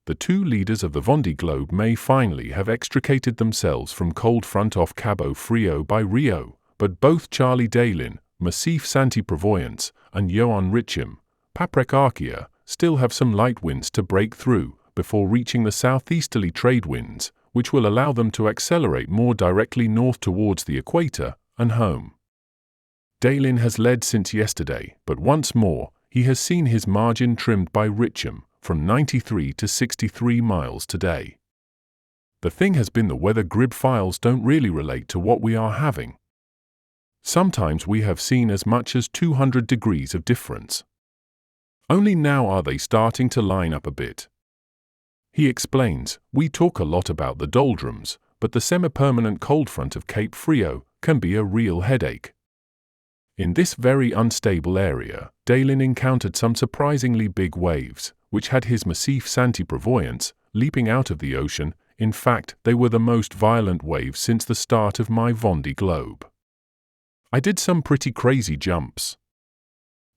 the two leaders of the Vondée Globe may finally have extricated themselves from cold front off Cabo Frio by Rio, but both Charlie Dalin, MACIF Santé Prévoyance, and Yoann Richomme, PAPREC Arkea, still have some light winds to break through before reaching the southeasterly trade winds, which will allow them to accelerate more directly north towards the equator and home. Dalin has led since yesterday, but once more, he has seen his margin trimmed by Richomme from 93 to 63 miles today. The thing has been the weather Grib files don't really relate to what we are having. Sometimes we have seen as much as 200 degrees of difference. Only now are they starting to line up a bit. He explains, we talk a lot about the Doldrums, but the semi-permanent cold front of Cape Frio can be a real headache. In this very unstable area, Dalin encountered some surprisingly big waves, which had his MACIF Santé Prévoyance leaping out of the ocean. In fact, they were the most violent waves since the start of my Vondée Globe. I did some pretty crazy jumps.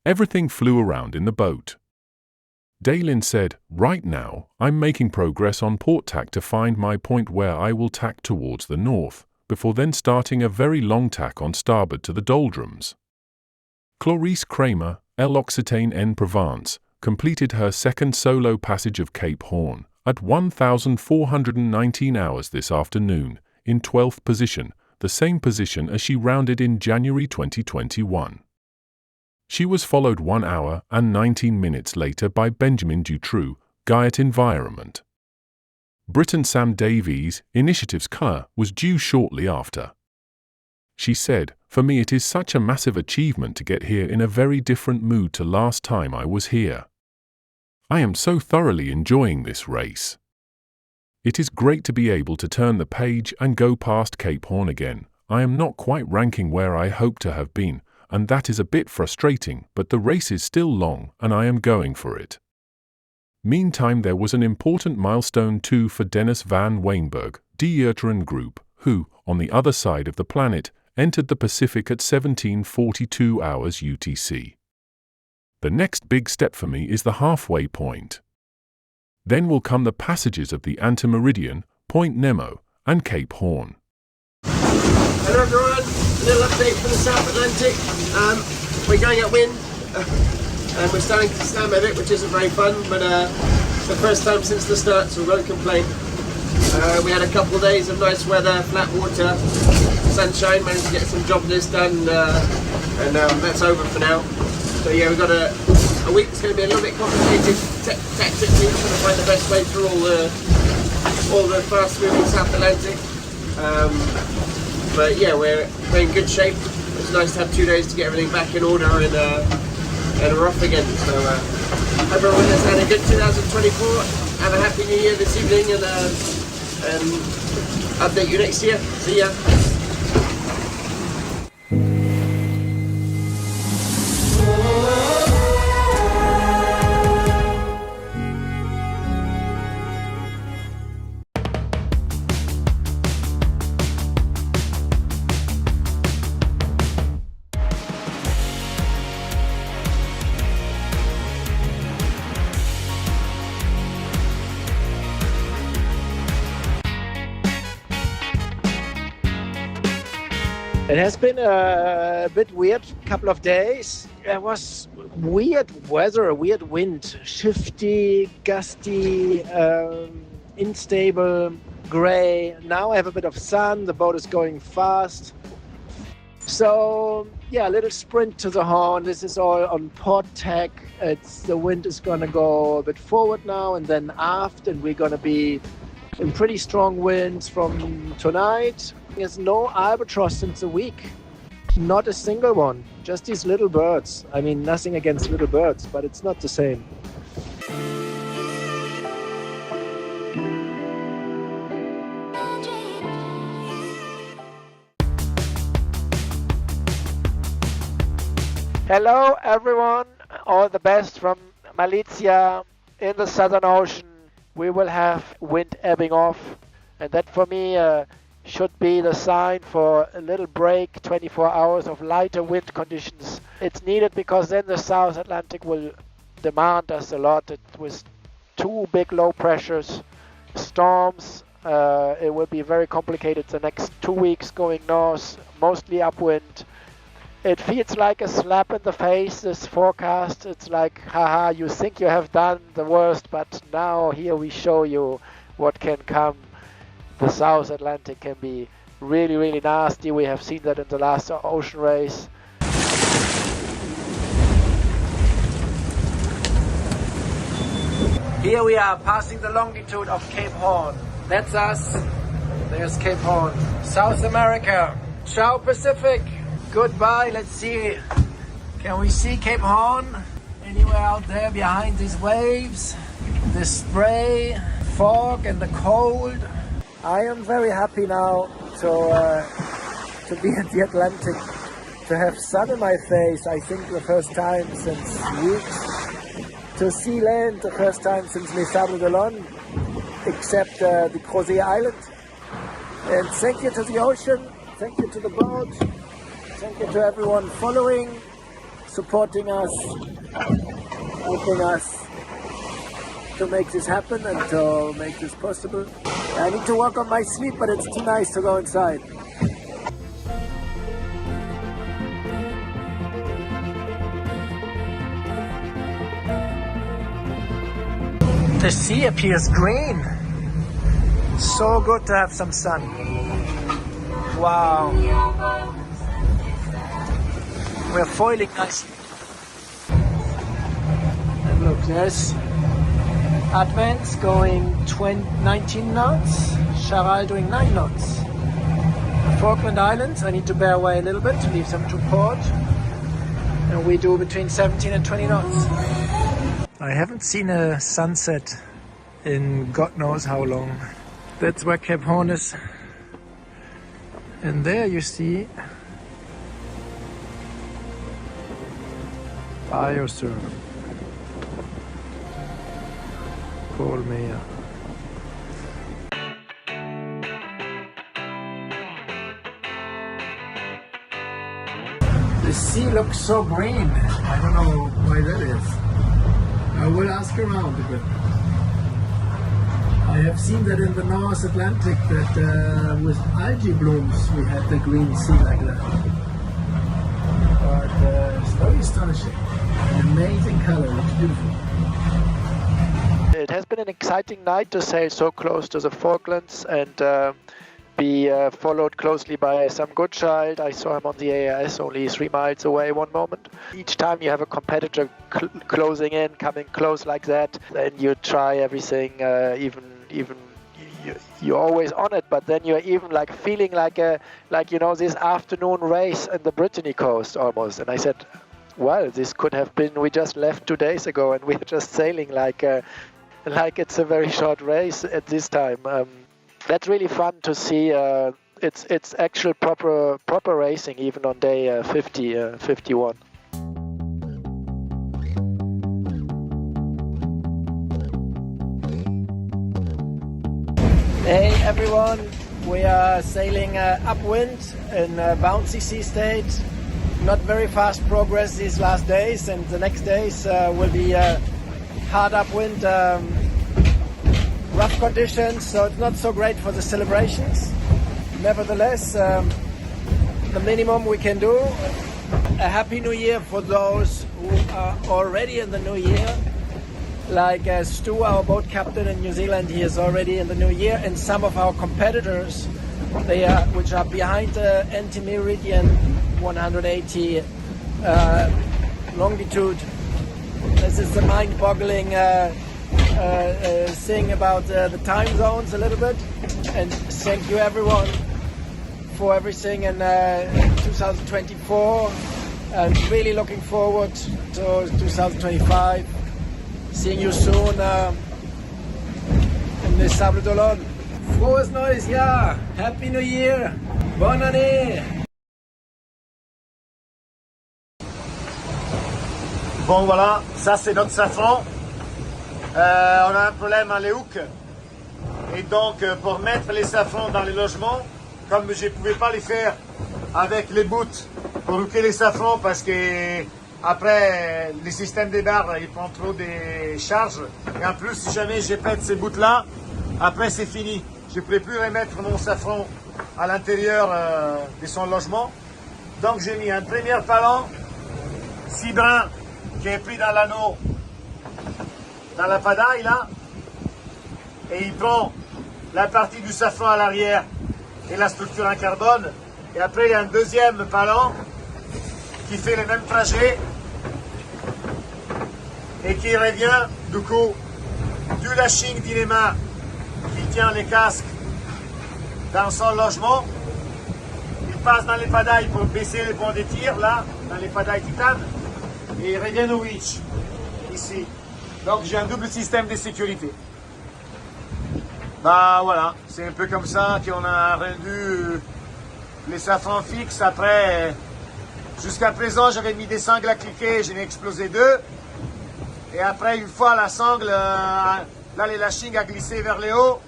Everything flew around in the boat. Dalin said, right now, I'm making progress on port tack to find my point where I will tack towards the north, before then starting a very long tack on starboard to the Doldrums. Clarice Kramer, L'Occitane en Provence, completed her second solo passage of Cape Horn at 1,419 hours this afternoon, in 12th position, the same position as she rounded in January 2021. She was followed 1 hour and 19 minutes later by Benjamin Dutroux, Guyot Environment. Britain Sam Davies, Initiatives Car, was due shortly after. She said, for me it is such a massive achievement to get here in a very different mood to last time I was here. I am so thoroughly enjoying this race. It is great to be able to turn the page and go past Cape Horn again. I am not quite ranking where I hope to have been, and that is a bit frustrating, but the race is still long and I am going for it. Meantime, there was an important milestone too for Dennis van Weenberg, de Group, who, on the other side of the planet, entered the Pacific at 17:42 hours UTC. The next big step for me is the halfway point. Then will come the passages of the Antimeridian, Point Nemo, and Cape Horn. Hello everyone, a little update from the South Atlantic. We're going upwind, and we're starting to slam at it, which isn't very fun, but it's the first time since the start, so we won't complain. We had a couple of days of nice weather, flat water, sunshine, managed to get some job list done, and that's over for now. So yeah, we've got a week that's going to be a little bit complicated tactically, trying to find the best way through all the fast-moving South Atlantic. But yeah, we're in good shape. It's nice to have 2 days to get everything back in order, and we're off again. So hope everyone has had a good 2024. Have a happy new year this evening, and update you next year. See ya. It has been a bit weird couple of days. There was weird weather, a weird wind, shifty, gusty, unstable, grey. Now I have a bit of sun, the boat is going fast. So yeah, a little sprint to the horn. This is all on port tack. The wind is going to go a bit forward now and then aft, and we're going to be in pretty strong winds from tonight. There's no albatross since a week. Not a single one. Just these little birds. I mean, nothing against little birds, but it's not the same. Hello everyone, all the best from Malaysia in the Southern Ocean. We will have wind ebbing off, and that for me should be the sign for a little break, 24 hours of lighter wind conditions. It's needed because then the South Atlantic will demand us a lot. With two big low pressures, storms. It will be very complicated the next 2 weeks going north, mostly upwind. It feels like a slap in the face, this forecast. It's like, haha, you think you have done the worst, but now here we show you what can come. The South Atlantic can be really, really nasty. We have seen that in the last ocean race. Here we are passing the longitude of Cape Horn. That's us. There's Cape Horn. South America. Ciao Pacific. Goodbye. Let's see. Can we see Cape Horn? Anywhere out there behind these waves? The spray, fog and the cold. I am very happy now to be in the Atlantic, to have sun in my face. I think the first time since weeks. To see land the first time since Les Sables d'Olonne, except the Crozet Island. And thank you to the ocean, thank you to the boat, thank you to everyone following, supporting us, helping us to make this happen and to make this possible. I need to work on my sleep, but it's too nice to go inside. The sea appears green. So good to have some sun. Wow. We're foiling nicely. And look, there's Advance going 19 knots. Charal doing 9 knots. Falkland Islands, I need to bear away a little bit to leave some to port. And we do between 17 and 20 knots. I haven't seen a sunset in God knows how long. That's where Cape Horn is. And there you see Biosur, Colmea. The sea looks so green. I don't know why that is. I will ask around a bit. I have seen that in the North Atlantic that with algae blooms we had the green sea like that. But it's very astonishing. An amazing color, it's beautiful. It has been an exciting night to sail so close to the Falklands and be followed closely by some good child. I saw him on the AIS only 3 miles away one moment. Each time you have a competitor closing in, coming close like that, then you try everything, even you're always on it, but then you're even like feeling like this afternoon race in the Brittany coast almost. And I said, well, this could have been, we just left 2 days ago and we're just sailing like it's a very short race at this time. That's really fun to see. It's actual proper racing even on day 51. Hey everyone, we are sailing upwind in bouncy sea state. Not very fast progress these last days, and the next days will be hard upwind. Rough conditions, so it's not so great for the celebrations. Nevertheless, the minimum we can do. A happy new year for those who are already in the new year. Like Stu, our boat captain in New Zealand, he is already in the new year, and some of our competitors, which are behind the anti-meridian 180 longitude. This is the mind-boggling thing about the time zones a little bit, and thank you everyone for everything in 2024, and really looking forward to 2025. Seeing you soon in Les Sables d'Olonne. Frohes neues Jahr! Happy New Year! Bonne année! Bon voilà, ça c'est notre safran. On a un problème à les hooks. Et donc pour mettre les safrans dans les logements, comme je ne pouvais pas les faire avec les bouts pour hooker les safrans parce que Après, le système des barres, il prend trop des charges. Et en plus, si jamais je pète ces bouts-là, après c'est fini. Je ne pourrai plus remettre mon safran à l'intérieur de son logement. Donc j'ai mis un premier ballon, 6 brins, qui est pris dans l'anneau, dans la padaille là. Et il prend la partie du safran à l'arrière et la structure en carbone. Et après, il y a un deuxième ballon qui fait le même trajet et qui revient du coup du lashing d'inema qui tient les casques dans son logement. Il passe dans les padailles pour baisser les points de tir, là, dans les padailles titane, et il revient au winch, ici. Donc j'ai un double système de sécurité. Bah voilà, c'est un peu comme ça qu'on a rendu les safrans fixes. Après, jusqu'à présent, j'avais mis des sangles à cliquer, j'en ai explosé 2. Et après, une fois la sangle, là, le lashing a glissé vers le haut.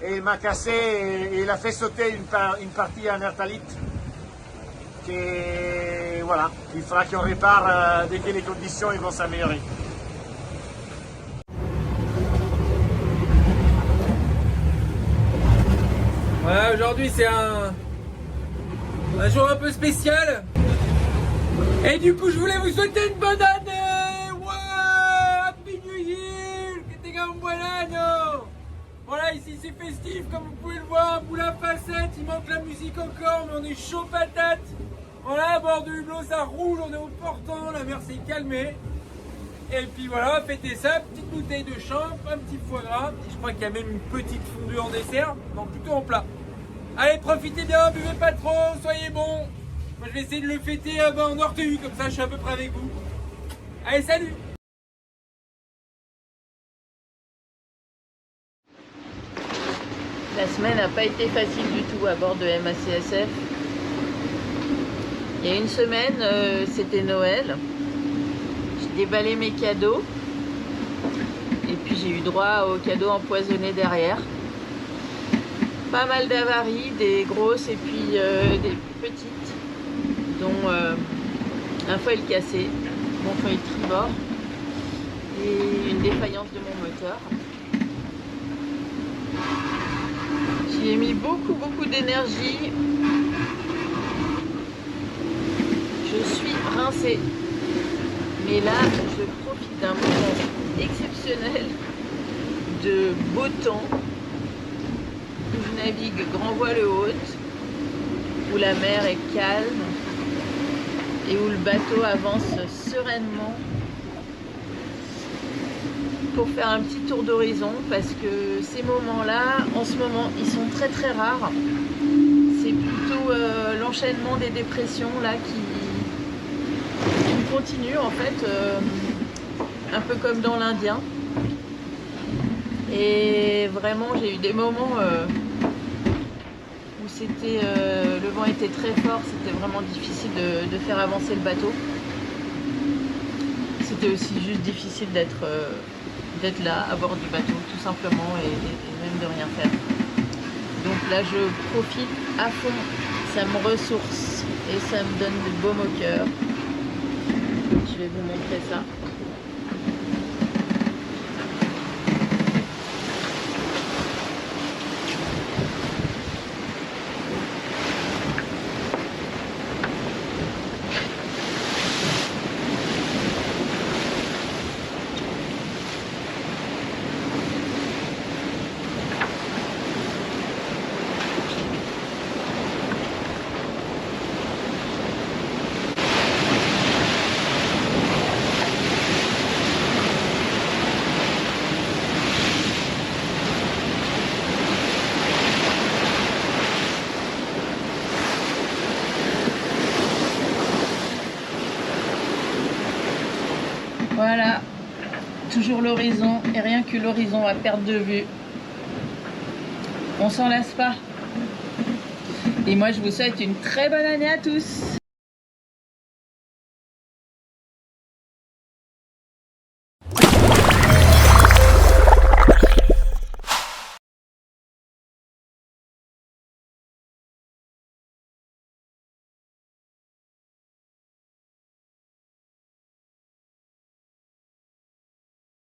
Et il m'a cassé et il a fait sauter une partie en airtalite. Et voilà, il faudra qu'on répare dès que les conditions ils vont s'améliorer. Voilà, aujourd'hui c'est un jour un peu spécial. Et du coup, je voulais vous souhaiter une bonne année. Ouais, Happy New Year, que t'es un bon anno. Voilà, ici c'est festif, comme vous pouvez le voir, boule à facettes, il manque la musique encore, mais on est chaud patate. Voilà, à bord de hublot, ça roule, on est au portant, la mer s'est calmée. Et puis voilà, fêtez ça, petite bouteille de champ, un petit foie gras, et je crois qu'il y a même une petite fondue en dessert, non plutôt en plat. Allez, profitez bien, buvez pas trop, soyez bons. Moi je vais essayer de le fêter en orteil, comme ça je suis à peu près avec vous. Allez, salut! La semaine n'a pas été facile du tout à bord de MACSF. Il y a une semaine, c'était Noël. J'ai déballé mes cadeaux. Et puis j'ai eu droit aux cadeaux empoisonnés derrière. Pas mal d'avaries, des grosses et puis des petites, dont un foil cassé, mon foil tribord et une défaillance de mon moteur. J'y ai mis beaucoup d'énergie. Je suis rincée. Mais là, je profite d'un moment exceptionnel de beau temps où je navigue grand voile haute, où la mer est calme et où le bateau avance sereinement pour faire un petit tour d'horizon, parce que ces moments-là, en ce moment, ils sont très rares. C'est plutôt l'enchaînement des dépressions là qui continue en fait, un peu comme dans l'Indien. Et vraiment, j'ai eu des moments où c'était le vent était très fort, c'était vraiment difficile de faire avancer le bateau. C'était aussi juste difficile d'être là à bord du bateau, tout simplement, et même de rien faire. Donc là, je profite à fond, ça me ressource et ça me donne du baume au cœur. Je vais vous montrer ça. Voilà, toujours l'horizon, et rien que l'horizon à perte de vue. On s'en lasse pas. Et moi, je vous souhaite une très bonne année à tous.